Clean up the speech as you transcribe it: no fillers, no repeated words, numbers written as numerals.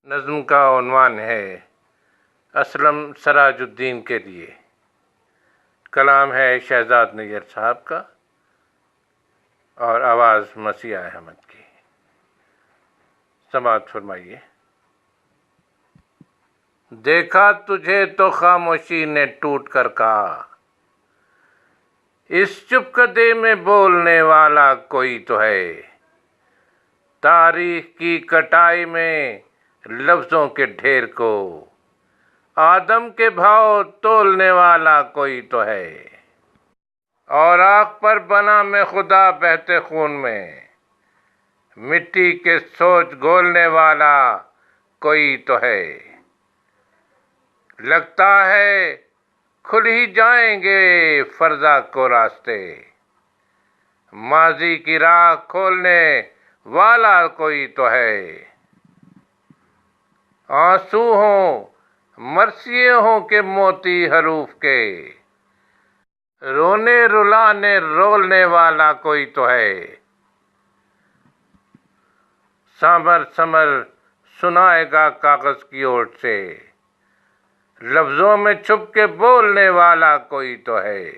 نظم کا عنوان ہے اسلم سراج الدین کے لیے۔ کلام ہے شہزاد نیّر صاحب کا اور آواز مسیح احمد کی۔ سماعت فرمائیے۔ دیکھا تجھے تو خاموشی نے ٹوٹ کر کہا، اس چپکدے میں بولنے والا کوئی تو ہے، تاریخ کی کٹائی میں لفظوں کے ڈھیر کو آدم کے بھاؤ تولنے والا کوئی تو ہے، اور آنکھ پر بنا میں خدا بہتے خون میں مٹی کے سوچ گھولنے والا کوئی تو ہے۔ لگتا ہے کھل ہی جائیں گے فردا کو راستے، ماضی کی راہ کھولنے والا کوئی تو ہے۔ آنسو ہوں مرثیے ہوں کہ موتی حروف کے، رونے رلانے رولنے والا کوئی تو ہے۔ سامر سمر سنائے گا کاغذ کی اوٹ سے، لفظوں میں چھپ کے بولنے والا کوئی تو ہے۔